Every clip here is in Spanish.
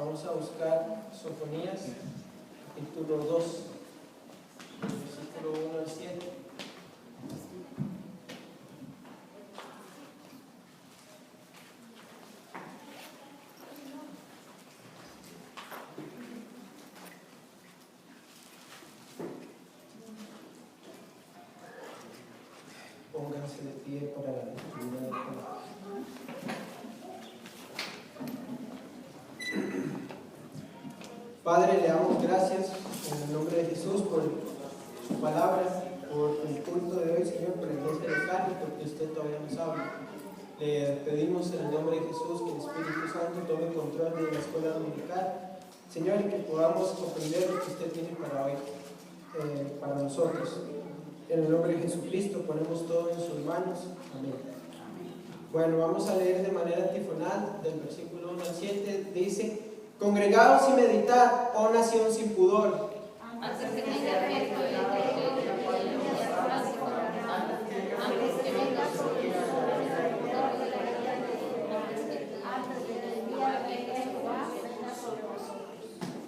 Vamos a buscar Sofonías, capítulo 2, versículo 1 al 7. Pónganse de pie para la lectura de la palabra. Padre, le damos gracias en el nombre de Jesús por su palabra, por el culto de hoy, Señor, por el iglesia local y porque usted todavía nos habla. Le pedimos en el nombre de Jesús que el Espíritu Santo tome control de la escuela dominical, Señor, y que podamos comprender lo que usted tiene para hoy, para nosotros. En el nombre de Jesucristo ponemos todo en sus manos. Amén. Bueno, vamos a leer de manera antifonal del versículo 1 al 7. Dice: congregaos y meditad, oh nación sin pudor.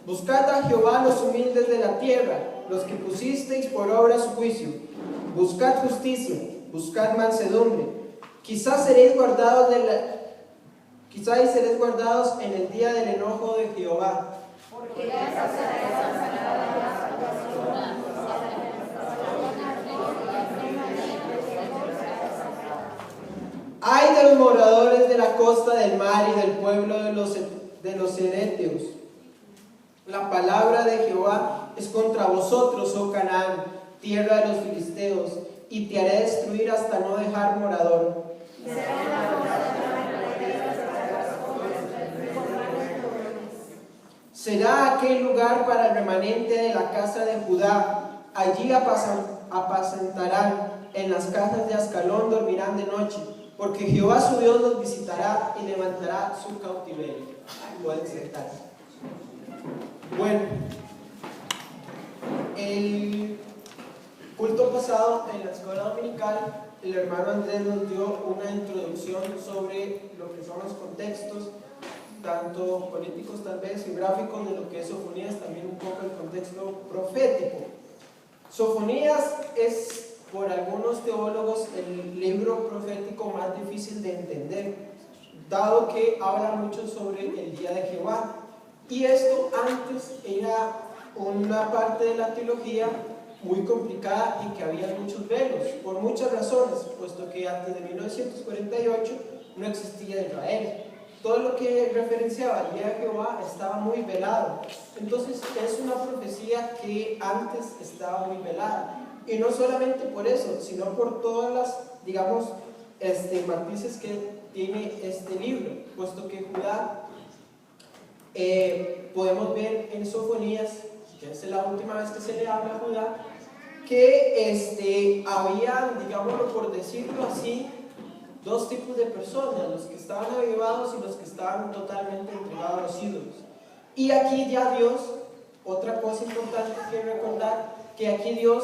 Buscad a Jehová los humildes de la tierra, los que pusisteis por obra su juicio. Buscad justicia, buscad mansedumbre. Quizás seréis guardados en el día del enojo de Jehová. Ay de los moradores de la costa del mar y del pueblo de los hereteos. La palabra de Jehová es contra vosotros, oh Canaán, tierra de los filisteos, y te haré destruir hasta no dejar morador. Será aquel lugar para el remanente de la casa de Judá. Allí apacentarán, en las casas de Ascalón dormirán de noche, porque Jehová su Dios los visitará y levantará su cautiverio. Pueden sentarse. Bueno, el culto pasado en la escuela dominical, el hermano Andrés nos dio una introducción sobre lo que son los contextos, tanto políticos tal vez, geográficos, de lo que es Sofonías, también un poco el contexto profético. Sofonías es, por algunos teólogos, el libro profético más difícil de entender, dado que habla mucho sobre el día de Jehová. Y esto antes era una parte de la teología muy complicada y que había muchos velos, por muchas razones, puesto que antes de 1948 no existía Israel. Todo lo que referenciaba al día de Jehová estaba muy velado. Entonces es una profecía que antes estaba muy velada. Y no solamente por eso, sino por todas las, digamos, matices que tiene este libro, puesto que Judá, podemos ver en Sofonías, que es la última vez que se le habla a Judá, que había, digámoslo por decirlo así, dos tipos de personas: los que estaban avivados y los que estaban totalmente entregados a los ídolos. Y aquí ya Dios, otra cosa importante que recordar, que aquí Dios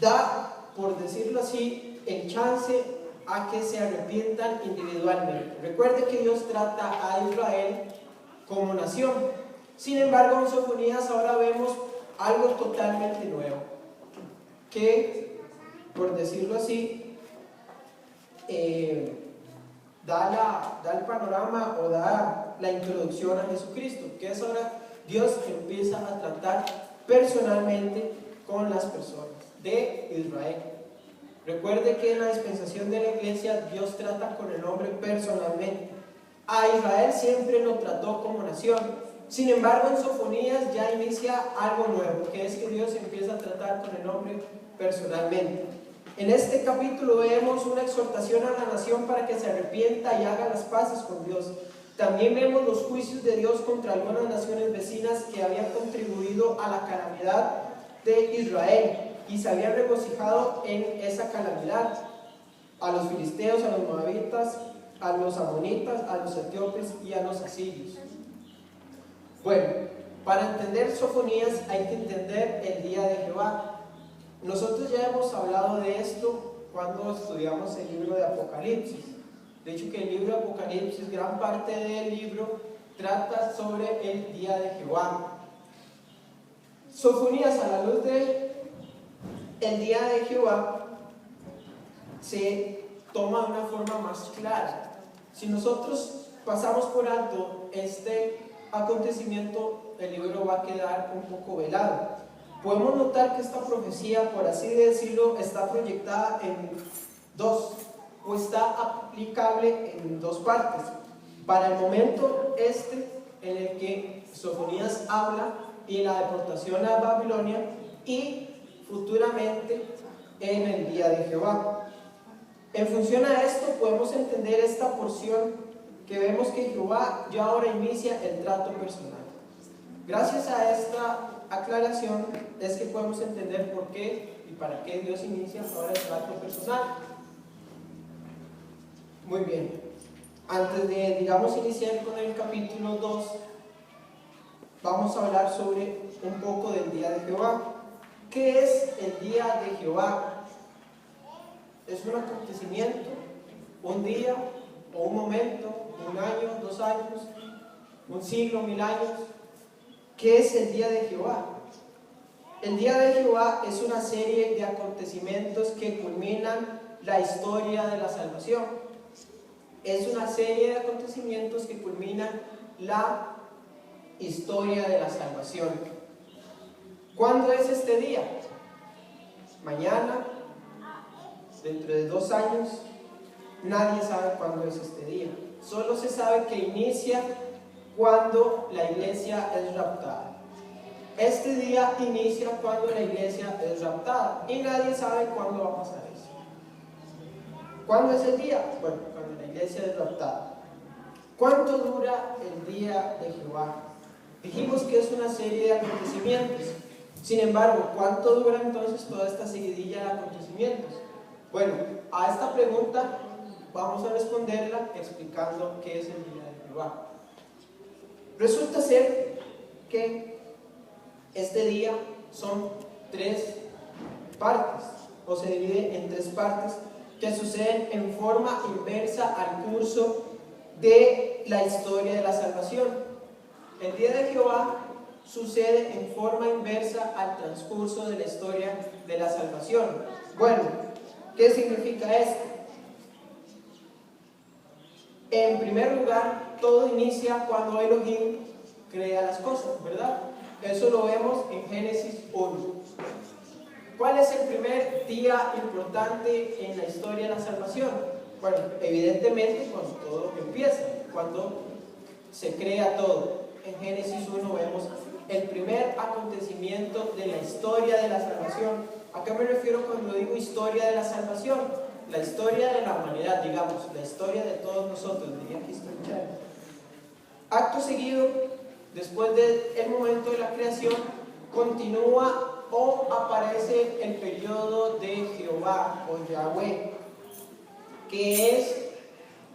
da, por decirlo así, el chance a que se arrepientan individualmente. Recuerde que Dios trata a Israel como nación. Sin embargo, en Sofonías ahora vemos algo totalmente nuevo, que, por decirlo así, da el panorama o da la introducción a Jesucristo, que es ahora Dios empieza a tratar personalmente con las personas de Israel. Recuerde que en la dispensación de la iglesia Dios trata con el hombre personalmente. A Israel siempre lo trató como nación. Sin embargo, en Sofonías ya inicia algo nuevo, que es que Dios empieza a tratar con el hombre personalmente. En este capítulo vemos una exhortación a la nación para que se arrepienta y haga las paces con Dios. También vemos los juicios de Dios contra algunas naciones vecinas que habían contribuido a la calamidad de Israel y se habían regocijado en esa calamidad: a los filisteos, a los moabitas, a los amonitas, a los etíopes y a los asirios. Bueno, para entender Sofonías hay que entender el día de Jehová. Nosotros ya hemos hablado de esto cuando estudiamos el libro de Apocalipsis. De hecho, que el libro de Apocalipsis, gran parte del libro trata sobre el día de Jehová. Sofonías, a la luz de el día de Jehová, se toma de una forma más clara. Si nosotros pasamos por alto este acontecimiento, el libro va a quedar un poco velado. Podemos notar que esta profecía, por así decirlo, está proyectada en dos, o está aplicable en dos partes. Para el momento en el que Sofonías habla y la deportación a Babilonia, y futuramente en el día de Jehová. En función a esto podemos entender esta porción que vemos que Jehová ya ahora inicia el trato personal. Gracias a esta aclaración es que podemos entender por qué y para qué Dios inicia ahora el trato personal. Muy bien, antes de, iniciar con el capítulo 2, vamos a hablar sobre un poco del día de Jehová. ¿Qué es el día de Jehová? Es un acontecimiento, un día o un momento, un año, 2 años, un siglo, 1000 años. ¿Qué es el día de Jehová? El día de Jehová es una serie de acontecimientos que culminan la historia de la salvación. Es una serie de acontecimientos que culminan la historia de la salvación. ¿Cuándo es este día? Mañana, dentro de 2 años. Nadie sabe cuándo es este día. Solo se sabe que inicia cuando la iglesia es raptada. Este día inicia cuando la iglesia es raptada y nadie sabe cuándo va a pasar eso. ¿Cuándo es el día? Bueno, cuando la iglesia es raptada. ¿Cuánto dura el día de Jehová? Dijimos que es una serie de acontecimientos. Sin embargo, ¿cuánto dura entonces toda esta seguidilla de acontecimientos? Bueno, a esta pregunta vamos a responderla explicando qué es el día de Jehová. Resulta ser que este día son 3 partes, o se divide en 3 partes que suceden en forma inversa al curso de la historia de la salvación. El día de Jehová sucede en forma inversa al transcurso de la historia de la salvación. Bueno, ¿qué significa esto? En primer lugar, todo inicia cuando Elohim crea las cosas, ¿verdad? Eso lo vemos en Génesis 1. ¿Cuál es el primer día importante en la historia de la salvación? Bueno, evidentemente cuando todo empieza, cuando se crea todo. En Génesis 1 vemos el primer acontecimiento de la historia de la salvación. ¿A qué me refiero cuando digo historia de la salvación? La historia de la humanidad, digamos, la historia de todos nosotros, diría History Channel. Acto seguido, después del momento de la creación, continúa o aparece el periodo de Jehová o Yahweh, que es,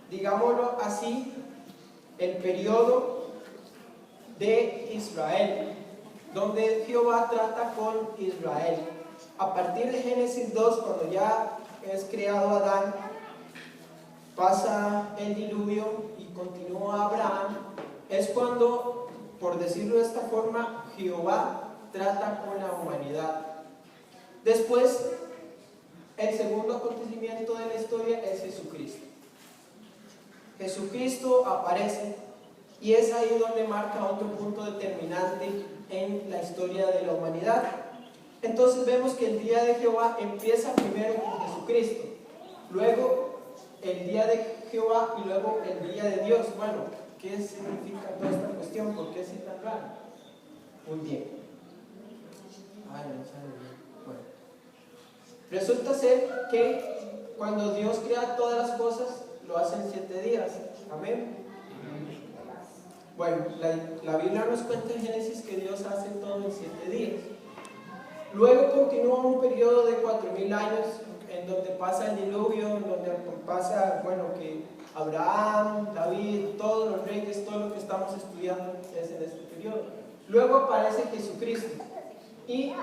digámoslo así, el periodo de Israel, donde Jehová trata con Israel. A partir de Génesis 2, cuando ya es creado Adán, pasa el diluvio y continúa Abraham, es cuando, por decirlo de esta forma, Jehová trata con la humanidad. Después, el segundo acontecimiento de la historia es Jesucristo. Jesucristo aparece y es ahí donde marca otro punto determinante en la historia de la humanidad. Entonces vemos que el día de Jehová empieza primero con Jesucristo, luego el día de Jehová y luego el día de Dios. Bueno, ¿qué significa toda esta cuestión? ¿Por qué es tan raro? Muy bien. Bueno. Resulta ser que cuando Dios crea todas las cosas, lo hace en 7 días. Amén. Bueno, la Biblia nos cuenta en Génesis que Dios hace todo en 7 días. Luego continúa un periodo de 4000 años en donde pasa el diluvio, en donde pasa, que Abraham, David, todos los reyes, todo lo que estamos estudiando es en este periodo. Luego aparece Jesucristo y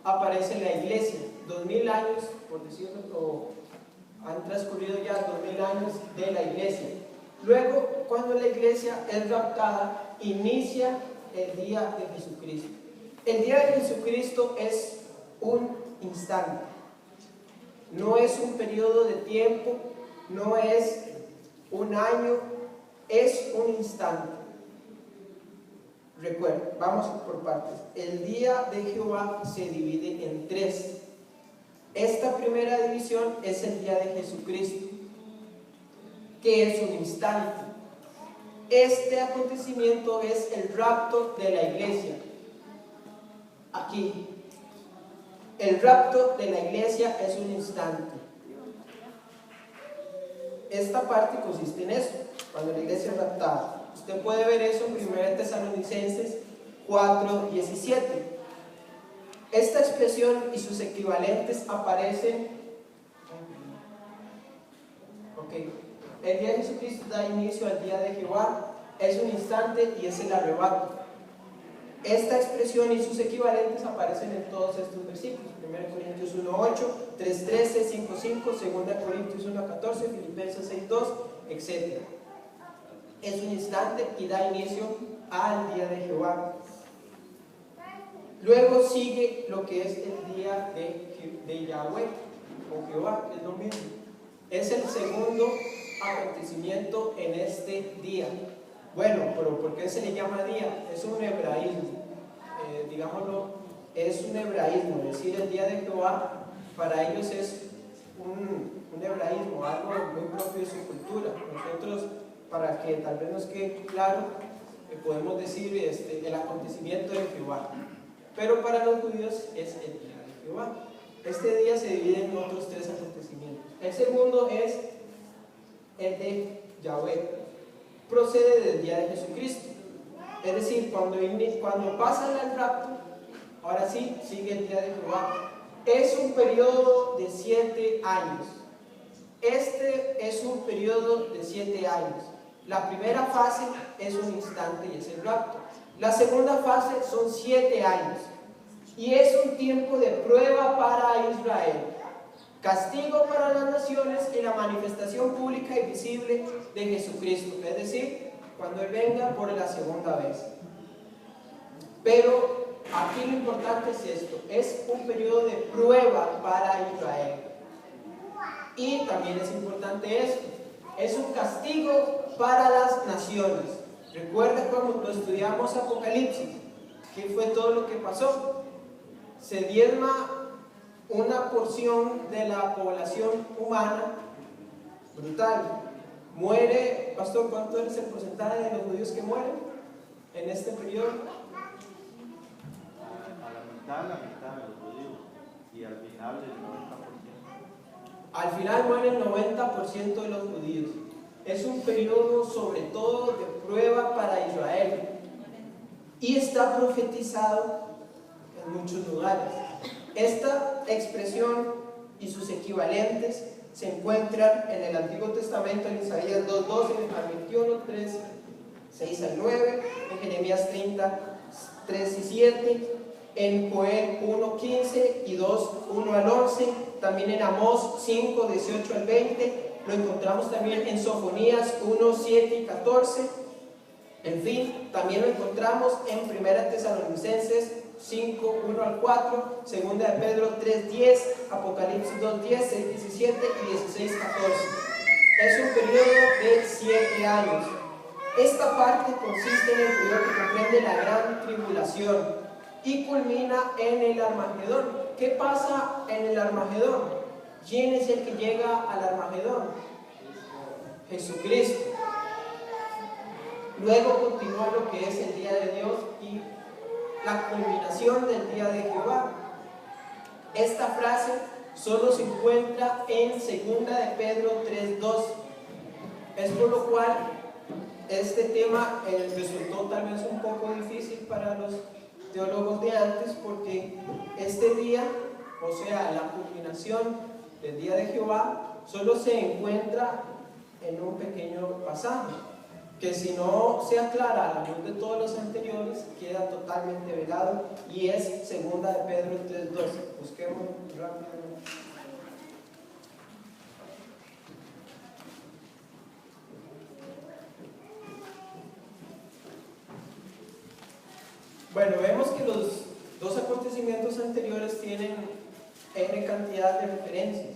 aparece la iglesia. 2000 años, por decirlo, han transcurrido ya 2000 años de la iglesia. Luego, cuando la iglesia es raptada, inicia el día de Jesucristo. El día de Jesucristo es un instante. No es un periodo de tiempo, no es un año, es un instante. Recuerda, vamos por partes. El día de Jehová se divide en tres. Esta primera división es el día de Jesucristo, que es un instante. Este acontecimiento es el rapto de la iglesia. Aquí, el rapto de la iglesia es un instante. Esta parte consiste en eso, cuando la iglesia es raptada. Usted puede ver eso en 1 Tesalonicenses 4:17. Esta expresión y sus equivalentes aparecen. El día de Jesucristo da inicio al día de Jehová, es un instante y es el arrebato. Esta expresión y sus equivalentes aparecen en todos estos versículos: 1 Corintios 1:8, 3:13, 5:5, 2 Corintios 1:14, Filipenses 6:2, etc. Es un instante y da inicio al día de Jehová. Luego sigue lo que es el día de Yahweh o Jehová, es lo mismo. Es el segundo acontecimiento en este día. Bueno, pero ¿por qué se le llama día? Es un hebraísmo, digámoslo, es un hebraísmo. Decir el día de Jehová para ellos es un hebraísmo, algo muy propio de su cultura. Nosotros, para que tal vez nos quede claro, podemos decir el acontecimiento de Jehová, pero para los judíos es el día de Jehová. Este día se divide en otros tres acontecimientos. El segundo es el de Yahweh, procede del día de Jesucristo, es decir, cuando pasa el rapto, ahora sí, sigue el día de Jehová. Es un periodo de 7 años. Este es un periodo de 7 años. La primera fase es un instante y es el rapto. La segunda fase son 7 años y es un tiempo de prueba para Israel, castigo para las naciones y la manifestación pública y visible de Jesucristo, es decir, cuando Él venga por la segunda vez. Pero aquí lo importante es esto: es un periodo de prueba para Israel. Y también es importante esto: es un castigo para las naciones. Recuerda cuando estudiamos Apocalipsis, ¿qué fue todo lo que pasó? Se diezma una porción de la población humana, brutal. Muere, pastor, ¿cuánto es el porcentaje de los judíos que mueren en este periodo? A la mitad de los judíos, y al final el 90%. Al final muere el 90% de los judíos. Es un periodo sobre todo de prueba para Israel y está profetizado en muchos lugares. Esta expresión y sus equivalentes se encuentran en el Antiguo Testamento, en Isaías 2:12 al 21, 3, 6 al 9, en Jeremías 30, 3 y 7, en Joel 1:15 y 2, 1 al 11, también en Amós 5, 18 al 20, lo encontramos también en Sofonías 1, 7 y 14, en fin, también lo encontramos en 1 Tesalonicenses 5, 1 al 4, 2 de Pedro 3, 10, Apocalipsis 2, 10, 6, 17 y 16, 14. Es un periodo de 7 años. Esta parte consiste en el periodo que comprende la gran tribulación y culmina en el Armagedón. ¿Qué pasa en el Armagedón? ¿Quién es el que llega al Armagedón? Jesucristo. Luego continúa lo que es el día de Dios y la culminación del día de Jehová. Esta frase solo se encuentra en 2 de Pedro 3:2. Es por lo cual este tema resultó tal vez un poco difícil para los teólogos de antes, porque este día, o sea, la culminación del día de Jehová, solo se encuentra en un pequeño pasaje, que si no se aclara a la luz de todos los anteriores, queda totalmente velado, y es 2 de Pedro 3:12. Busquemos rápidamente. Bueno, vemos que los dos acontecimientos anteriores tienen N cantidad de referencias,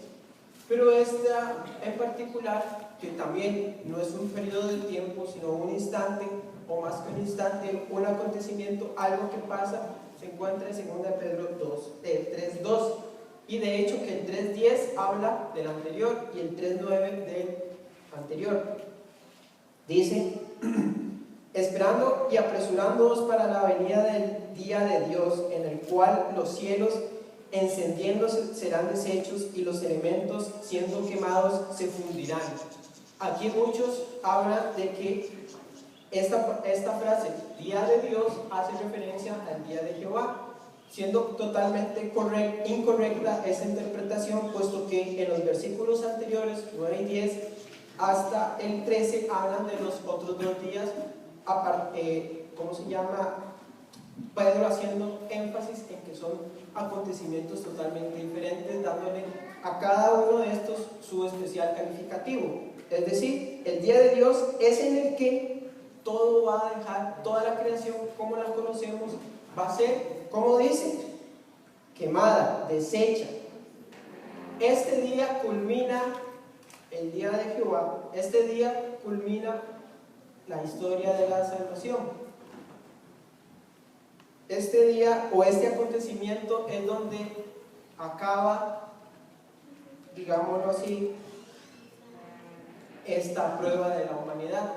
pero esta en particular, que también no es un periodo de tiempo, sino un instante, o más que un instante, un acontecimiento, algo que pasa, se encuentra en 2 Pedro 3:2, y de hecho que el 3:10 habla del anterior y el 3:9 del anterior. Dice: esperando y apresurándoos para la venida del día de Dios, en el cual los cielos encendiéndose serán deshechos y los elementos siendo quemados se fundirán. Aquí muchos hablan de que esta frase, día de Dios, hace referencia al día de Jehová, siendo totalmente incorrecta esa interpretación, puesto que en los versículos anteriores, 9 y 10, hasta el 13, hablan de los otros 2 días, ¿cómo se llama? Pedro haciendo énfasis en que son acontecimientos totalmente diferentes, dándole a cada uno de estos su especial calificativo. Es decir, el día de Dios es en el que todo va a dejar, toda la creación como la conocemos, va a ser, como dice, quemada, deshecha. Este día culmina el día de Jehová, este día culmina la historia de la salvación. Este día o este acontecimiento es donde acaba, digámoslo así, esta prueba de la humanidad,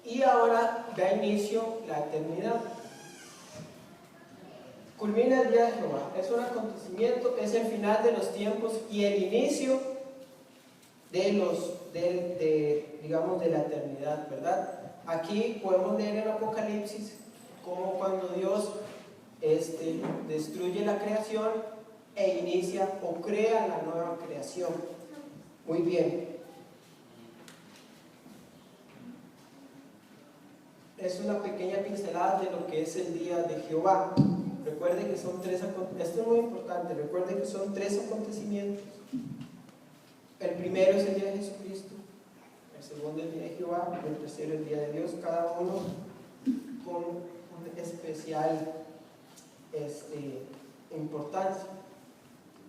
y ahora da inicio la eternidad. Culmina el día de Jehová, es un acontecimiento, es el final de los tiempos y el inicio digamos, de la eternidad, ¿verdad? Aquí podemos leer en Apocalipsis como cuando Dios destruye la creación e inicia o crea la nueva creación. Muy bien. Es una pequeña pincelada de lo que es el día de Jehová. Recuerden que son esto es muy importante, recuerden que son 3 acontecimientos. El primero es el día de Jesucristo, el segundo el día de Jehová, el tercero el día de Dios, cada uno con una especial importancia.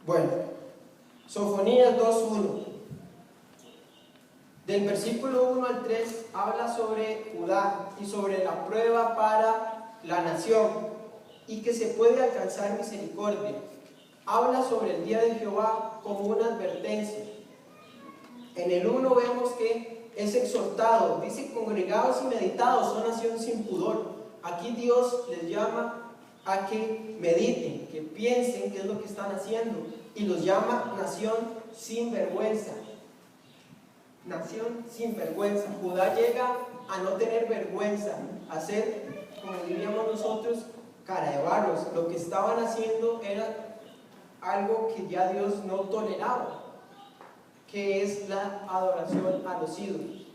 Bueno, Sofonías 2:1. Del versículo 1 al 3 habla sobre Judá y sobre la prueba para la nación y que se puede alcanzar misericordia. Habla sobre el día de Jehová como una advertencia. En el 1 vemos que es exhortado, dice: congregados y meditados, son nación sin pudor. Aquí Dios les llama a que mediten, que piensen qué es lo que están haciendo, y los llama nación sin vergüenza. Nación sin vergüenza. Judá llega a no tener vergüenza, a ser, como diríamos nosotros, cara de barros. Lo que estaban haciendo era algo que ya Dios no toleraba, que es la adoración a los ídolos.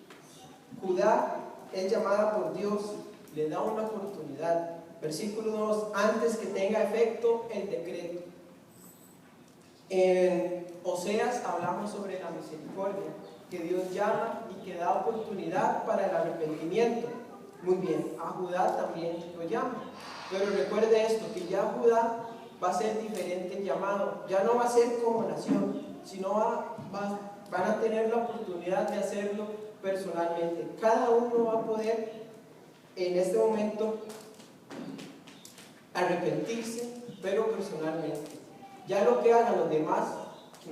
Judá es llamada por Dios, le da una oportunidad. Versículo 2: antes que tenga efecto el decreto. En Oseas hablamos sobre la misericordia, que Dios llama y que da oportunidad para el arrepentimiento. Muy bien, a Judá también lo llama. Pero recuerde esto, que ya Judá va a ser diferente el llamado. Ya no va a ser como nación, sino van a tener la oportunidad de hacerlo personalmente. Cada uno va a poder en este momento arrepentirse, pero personalmente. Ya lo que hagan los demás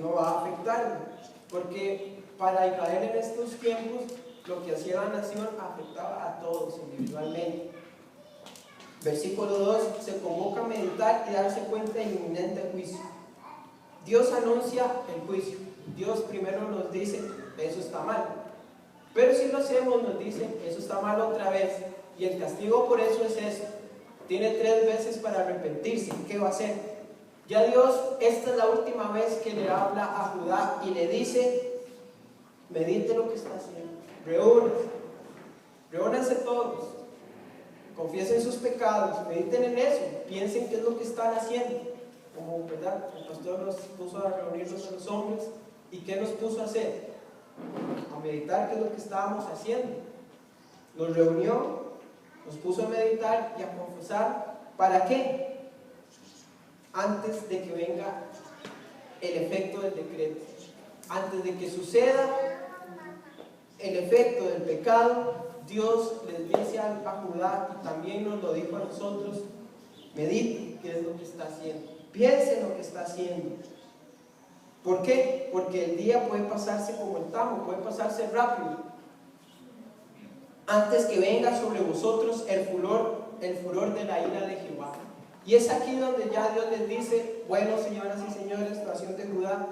no va a afectarlo, porque para Israel en estos tiempos lo que hacía la nación afectaba a todos individualmente. Versículo 2: se convoca a meditar y darse cuenta del inminente juicio. Dios anuncia el juicio. Dios primero nos dice: eso está mal. Pero si lo hacemos, nos dice: eso está mal otra vez. Y el castigo por eso es eso. Tiene 3 veces para arrepentirse. ¿Qué va a hacer? Ya Dios, esta es la última vez que le habla a Judá y le dice: medite lo que está haciendo. Reúnanse todos. Confiesen sus pecados. Mediten en eso. Piensen qué es lo que están haciendo. Como, ¿verdad? El pastor nos puso a reunirnos a los hombres. ¿Y qué nos puso a hacer? A meditar qué es lo que estábamos haciendo. Nos reunió, nos puso a meditar y a confesar ¿Para qué? Antes de que venga el efecto del decreto, antes de que suceda el efecto del pecado, Dios les dice a Judá, y también nos lo dijo a nosotros: medite qué es lo que está haciendo, piense en lo que está haciendo. ¿Por qué? Porque el día puede pasarse como el tamo, puede pasarse rápido. Antes que venga sobre vosotros el furor de la ira de Jehová. Y es aquí donde ya Dios les dice: bueno, señoras y señores, nación de Judá,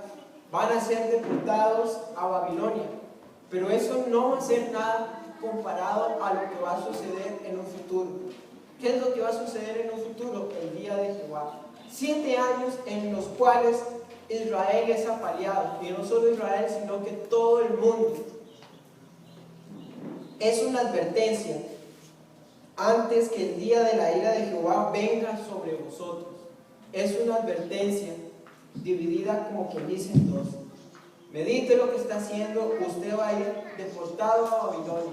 van a ser deportados a Babilonia. Pero eso no va a ser nada comparado a lo que va a suceder en un futuro. ¿Qué es lo que va a suceder en un futuro? El día de Jehová. 7 años en los cuales Israel es apaleado. Y no solo Israel, sino que todo el mundo. Es una advertencia. Antes que el día de la ira de Jehová venga sobre vosotros. Es una advertencia dividida, como quien dice, en dos. Medite lo que está haciendo, usted va a ir deportado a Babilonia.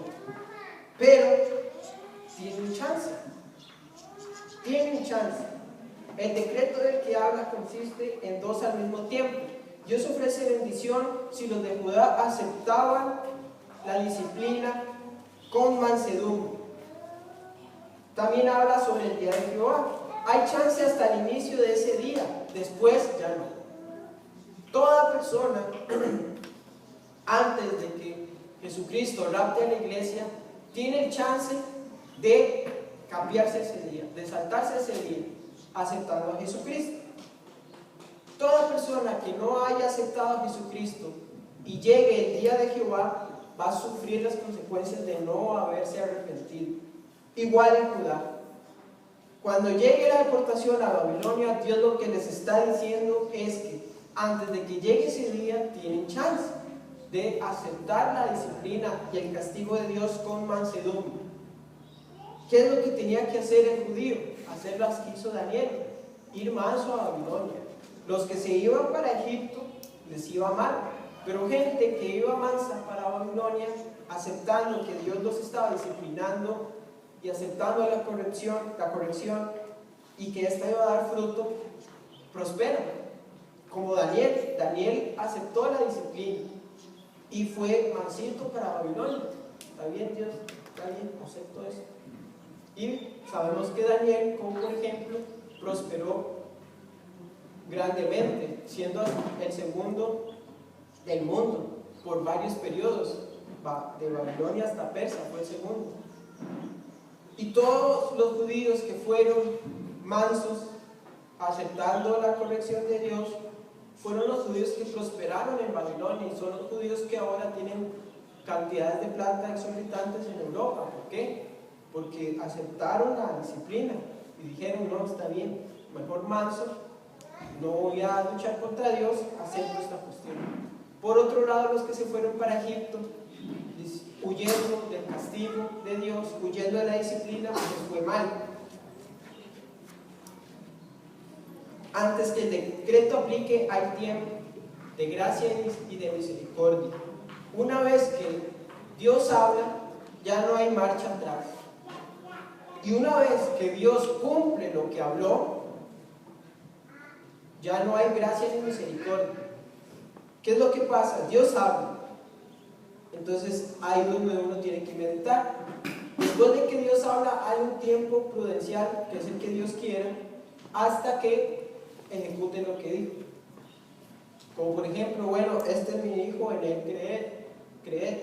Pero tiene un chance. Tiene un chance. El decreto del que habla consiste en 2 al mismo tiempo. Dios ofrece bendición si los de Judá aceptaban la disciplina con mansedumbre. También habla sobre el día de Jehová. Hay chance hasta el inicio de ese día, después ya no. Toda persona, antes de que Jesucristo rapte a la iglesia, tiene el chance de cambiarse ese día, de saltarse ese día, aceptando a Jesucristo. Toda persona que no haya aceptado a Jesucristo y llegue el día de Jehová, va a sufrir las consecuencias de no haberse arrepentido. Igual en Judá. Cuando llegue la deportación a Babilonia, Dios lo que les está diciendo es que antes de que llegue ese día, tienen chance de aceptar la disciplina y el castigo de Dios con mansedumbre. ¿Qué es lo que tenía que hacer el judío? Hacer lo que hizo Daniel, ir manso a Babilonia. Los que se iban para Egipto les iba mal, pero gente que iba mansa para Babilonia, aceptando que Dios los estaba disciplinando y aceptando la corrección y que ésta iba a dar fruto, prosperan. Como Daniel aceptó la disciplina y fue mansito para Babilonia. ¿Está bien, Dios? ¿Está bien? Acepto eso. Y sabemos que Daniel, como por ejemplo, prosperó grandemente, siendo el segundo del mundo por varios periodos. De Babilonia hasta Persia fue el segundo. Y todos los judíos que fueron mansos, aceptando la corrección de Dios, fueron los judíos que prosperaron en Babilonia, y son los judíos que ahora tienen cantidades de plata exorbitantes en Europa. ¿Por qué? Porque aceptaron la disciplina y dijeron: no, está bien, mejor manso, no voy a luchar contra Dios, acepto esta cuestión. Por otro lado, los que se fueron para Egipto, huyendo del castigo de Dios, huyendo de la disciplina, pues les fue mal. Antes que el decreto aplique, hay tiempo de gracia y de misericordia. Una vez que Dios habla, ya no hay marcha atrás. Y una vez que Dios cumple lo que habló, ya no hay gracia ni misericordia. ¿Qué es lo que pasa? Dios habla. Entonces ahí es donde uno tiene que meditar. Después de que Dios habla, hay un tiempo prudencial, que es el que Dios quiera, hasta que ejecuten lo que dijo. Como por ejemplo, bueno, este es mi hijo, en él creed.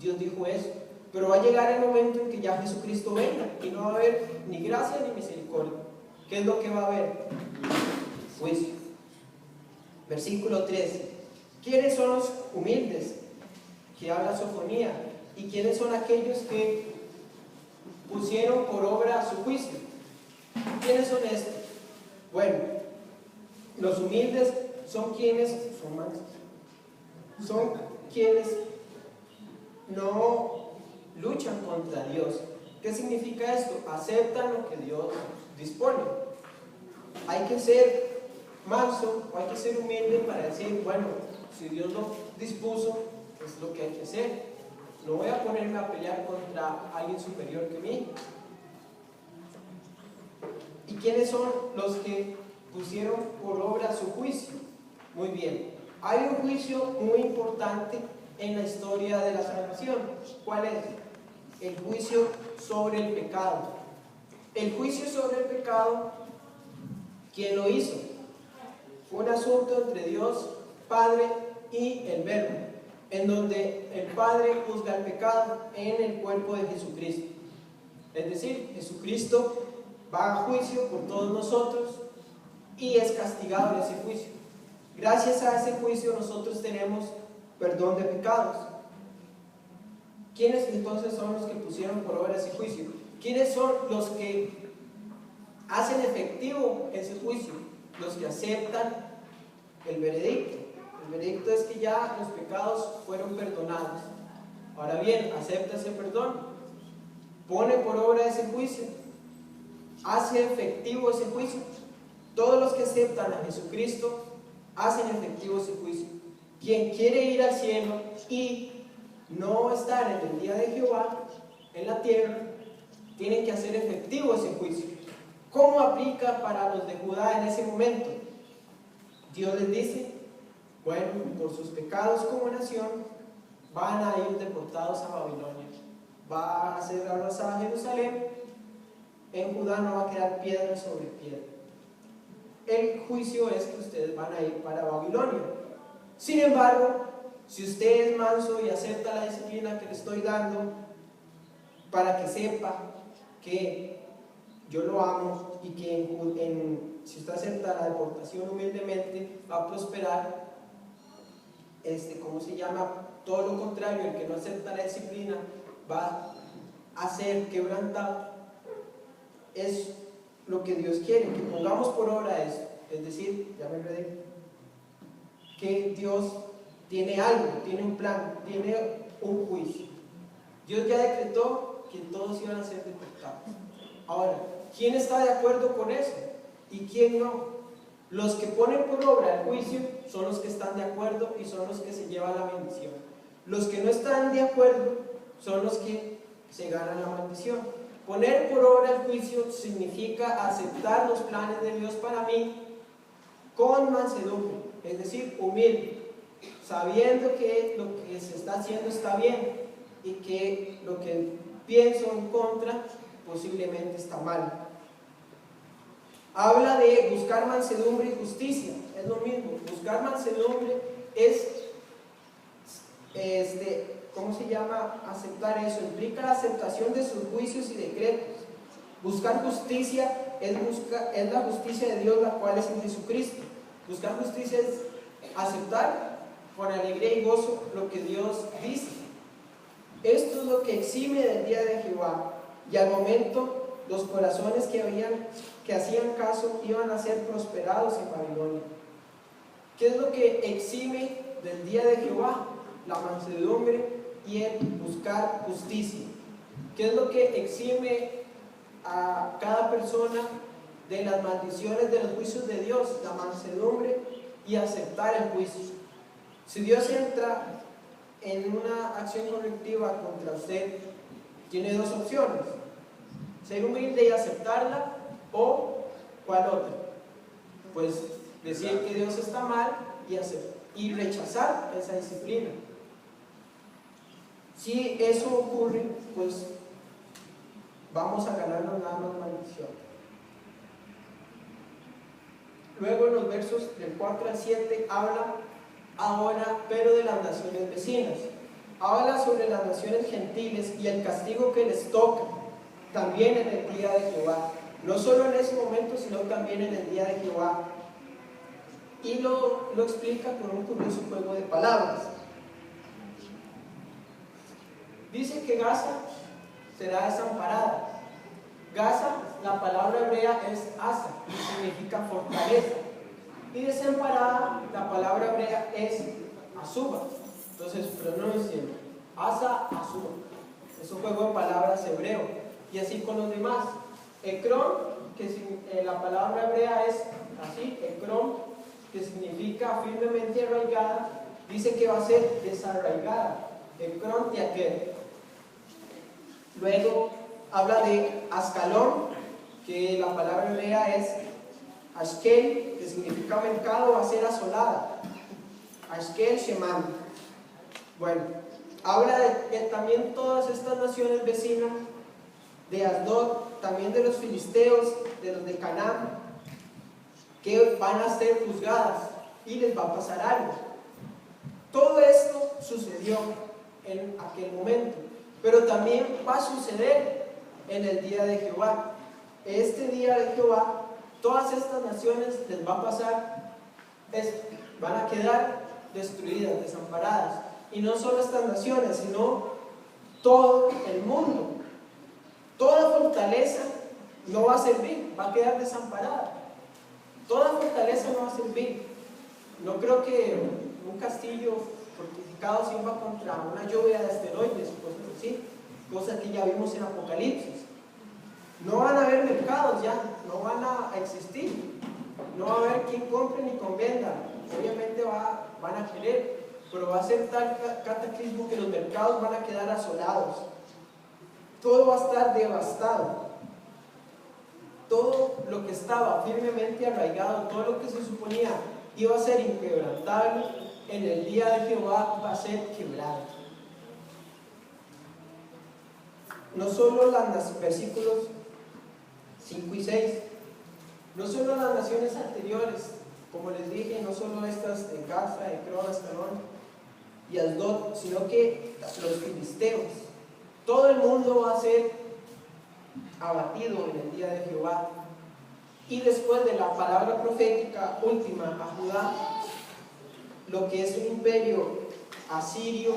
Dios dijo eso. Pero va a llegar el momento en que ya Jesucristo venga y no va a haber ni gracia ni misericordia. ¿Qué es lo que va a haber? Juicio. Versículo 13. ¿Quiénes son los humildes que habla Sofonía? ¿Y quiénes son aquellos que pusieron por obra su juicio? ¿Quiénes son estos? Bueno, los humildes son quienes son quienes no luchan contra Dios. ¿Qué significa esto? Aceptan lo que Dios dispone. Hay que ser manso o hay que ser humilde para decir: bueno, si Dios lo dispuso, es lo que hay que hacer. No voy a ponerme a pelear contra alguien superior que mí. ¿Y quiénes son los que pusieron por obra su juicio? Muy bien, hay un juicio muy importante en la historia de la salvación. ¿Cuál es? El juicio sobre el pecado. El juicio sobre el pecado, ¿quién lo hizo? Fue un asunto entre Dios Padre y el Verbo, en donde el Padre juzga el pecado en el cuerpo de Jesucristo. Es decir, Jesucristo va a juicio por todos nosotros y es castigado en ese juicio. Gracias a ese juicio nosotros tenemos perdón de pecados. ¿Quiénes entonces son los que pusieron por obra ese juicio? ¿Quiénes son los que hacen efectivo ese juicio? Los que aceptan el veredicto. El veredicto es que ya los pecados fueron perdonados. Ahora bien, acepta ese perdón, pone por obra ese juicio, hace efectivo ese juicio. Todos los que aceptan a Jesucristo hacen efectivo ese juicio. Quien quiere ir al cielo y no estar en el día de Jehová en la tierra, tiene que hacer efectivo ese juicio. ¿Cómo aplica para los de Judá en ese momento? Dios les dice, bueno, por sus pecados como nación van a ir deportados a Babilonia, va a ser arrasada Jerusalén, en Judá no va a quedar piedra sobre piedra. El juicio es que ustedes van a ir para Babilonia. Sin embargo, si usted es manso y acepta la disciplina que le estoy dando, para que sepa que yo lo amo y que si usted acepta la deportación humildemente, va a prosperar. ¿Cómo se llama? Todo lo contrario, el que no acepta la disciplina va a ser quebrantado. Es lo que Dios quiere, que pongamos por obra eso. Es decir, ya me enredé, que Dios tiene algo, tiene un plan, tiene un juicio. Dios ya decretó que todos iban a ser deportados. Ahora, ¿quién está de acuerdo con eso? ¿Y quién no? Los que ponen por obra el juicio son los que están de acuerdo y son los que se llevan la bendición. Los que no están de acuerdo son los que se ganan la maldición. Poner por obra el juicio significa aceptar los planes de Dios para mí con mansedumbre, es decir, humilde, sabiendo que lo que se está haciendo está bien y que lo que pienso en contra posiblemente está mal. Habla de buscar mansedumbre y justicia, es lo mismo. Buscar mansedumbre es, ¿cómo se llama? Aceptar eso, implica la aceptación de sus juicios y decretos. Buscar justicia es la justicia de Dios, la cual es en Jesucristo. Buscar justicia es aceptar con alegría y gozo lo que Dios dice. Esto es lo que exime del día de Jehová, y al momento los corazones que hacían caso iban a ser prosperados en Babilonia. ¿Qué es lo que exime del día de Jehová? La mansedumbre y el buscar justicia. ¿Qué es lo que exime a cada persona de las maldiciones de los juicios de Dios? La mansedumbre y aceptar el juicio. Si Dios entra en una acción correctiva contra usted, tiene dos opciones: ser humilde y aceptarla, o ¿cuál otra? Pues decir que Dios está mal y rechazar esa disciplina. Si eso ocurre, pues vamos a ganarnos nada más maldición. Luego en los versos del 4 al 7 habla ahora, pero de las naciones vecinas. Habla sobre las naciones gentiles y el castigo que les toca también en el día de Jehová. No solo en ese momento, sino también en el día de Jehová. Y lo explica con un curioso juego de palabras. Dice que Gaza será desamparada. Gaza, la palabra hebrea es asa, y significa fortaleza. Y desamparada, la palabra hebrea es azuba. Entonces pronuncien asa, azuba. Es un juego de palabras hebreo. Y así con los demás. Ecrón, que la palabra hebrea es así, ecrón, que significa firmemente arraigada, dice que va a ser desarraigada. Ecrón de aquel. Luego habla de Ascalón, que la palabra hebrea es Ashkel, que significa mercado, va a ser asolada. Ashkel Sheman. Bueno, habla de que también todas estas naciones vecinas, de Asdod, también de los filisteos, de los de Canaán, que van a ser juzgadas y les va a pasar algo. Todo esto sucedió en aquel momento, pero también va a suceder en el día de Jehová. Este día de Jehová, todas estas naciones les va a pasar esto, van a quedar destruidas, desamparadas. Y no solo estas naciones, sino todo el mundo. Toda fortaleza no va a servir, va a quedar desamparada. Toda fortaleza no va a servir. No creo que un castillo fortificado sirva contra una lluvia de asteroides, cosas así, cosas que ya vimos en Apocalipsis. No van a haber mercados ya, no van a existir, no va a haber quien compre ni quien venda. Obviamente van a querer, pero va a ser tal cataclismo que los mercados van a quedar asolados. Todo va a estar devastado. Todo lo que estaba firmemente arraigado, todo lo que se suponía iba a ser inquebrantable, en el día de Jehová va a ser quebrado. No solo versículos 5 y 6, no solo las naciones anteriores, como les dije, no solo estas de Gaza, Ecrón, Ascalón y Asdod, sino que los filisteos, todo el mundo va a ser abatido en el día de Jehová. Y después de la palabra profética última a Judá, lo que es un imperio asirio,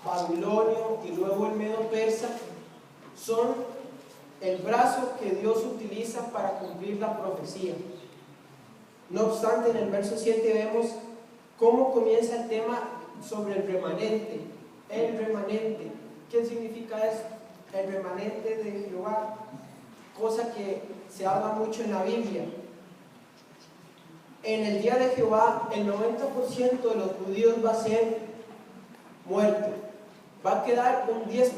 babilonio y luego el medo persa, son el brazo que Dios utiliza para cumplir la profecía. No obstante, en el verso 7 vemos cómo comienza el tema sobre el remanente. El remanente. ¿Qué significa esto? El remanente de Jehová, cosa que se habla mucho en la Biblia. En el día de Jehová, el 90% de los judíos va a ser muerto. Va a quedar un 10%.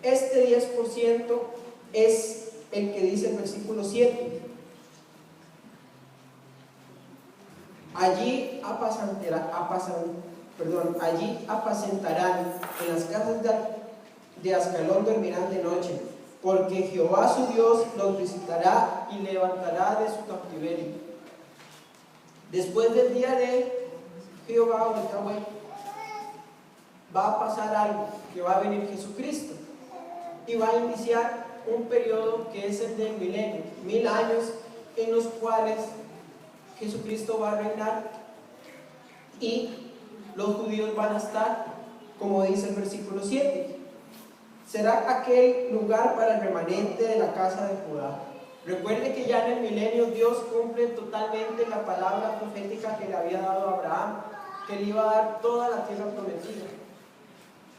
Este 10% es el que dice el versículo 7. Allí apacentarán, en las casas de Ascalón dormirán de noche, porque Jehová su Dios los visitará y levantará de su cautiverio. Después del día de Jehová o de Yahweh, va a pasar algo, que va a venir Jesucristo y va a iniciar un periodo que es el del milenio, 1000 años en los cuales Jesucristo va a reinar y los judíos van a estar, como dice el versículo 7. Será aquel lugar para el remanente de la casa de Judá. Recuerde que ya en el milenio Dios cumple totalmente la palabra profética que le había dado a Abraham, que le iba a dar toda la tierra prometida.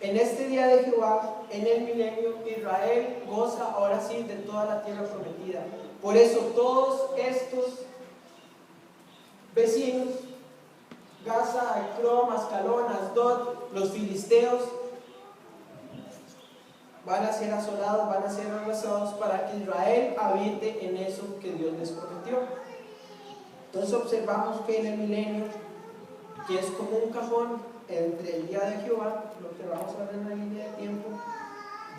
En este día de Jehová, en el milenio, Israel goza ahora sí de toda la tierra prometida. Por eso todos estos vecinos, Gaza, Ecrón, Ascalón, Asdod, los filisteos, van a ser asolados, van a ser arrasados para que Israel habite en eso que Dios les prometió. Entonces observamos que en el milenio, que es como un cajón entre el día de Jehová, lo que vamos a ver en la línea de tiempo,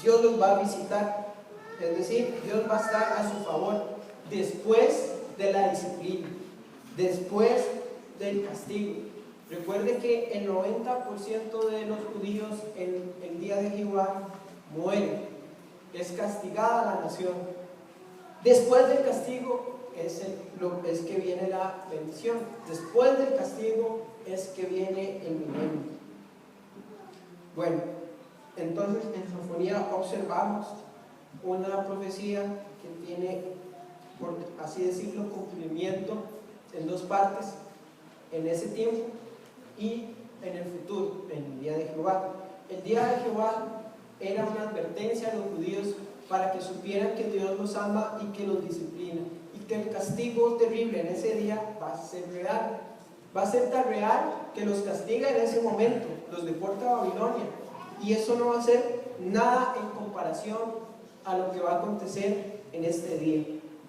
Dios los va a visitar, es decir, Dios va a estar a su favor después de la disciplina, después del castigo. Recuerde que el 90% de los judíos en el día de Jehová mueren, es castigada la nación. Después del castigo es que viene la bendición. Después del castigo es que viene el milenio. Bueno, entonces en Sofonía observamos una profecía que tiene, por así decirlo, cumplimiento en dos partes, en ese tiempo y en el futuro, en el día de Jehová. El día de Jehová era una advertencia a los judíos para que supieran que Dios los ama y que los disciplina, y que el castigo terrible en ese día va a ser real. Va a ser tan real que los castiga en ese momento, los deporta a Babilonia, y eso no va a ser nada en comparación a lo que va a acontecer en este día.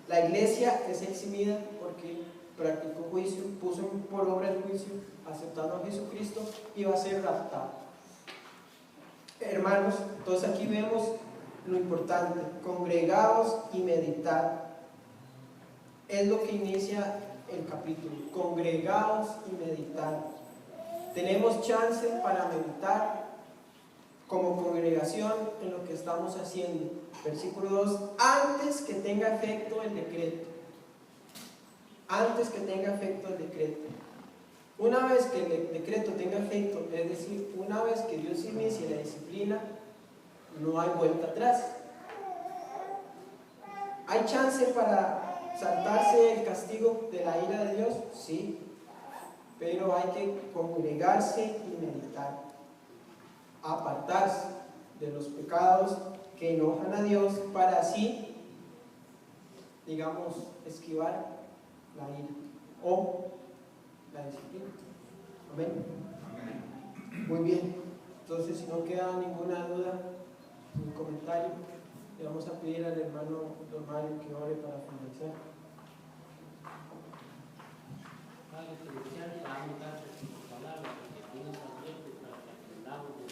La iglesia es eximida porque practicó juicio, puso por obra el juicio, aceptando a Jesucristo y va a ser raptada. Hermanos, entonces aquí vemos lo importante: congregaos y meditad. Es lo que inicia el capítulo: congregaos y meditad. Tenemos chance para meditar como congregación en lo que estamos haciendo. Versículo 2: antes que tenga efecto el decreto. Antes que tenga efecto el decreto. Una vez que el decreto tenga efecto, es decir, una vez que Dios inicie la disciplina, no hay vuelta atrás. ¿Hay chance para saltarse el castigo de la ira de Dios? Sí, pero hay que congregarse y meditar, apartarse de los pecados que enojan a Dios para así, digamos, esquivar la ira o la disciplina. Amén. Muy bien. Entonces, si no queda ninguna duda, un comentario, le vamos a pedir al hermano Don Mario que ore para finalizar. Padre celestial, te damos gracias por tu palabra, porque tú nos adviertes para que aprendamos de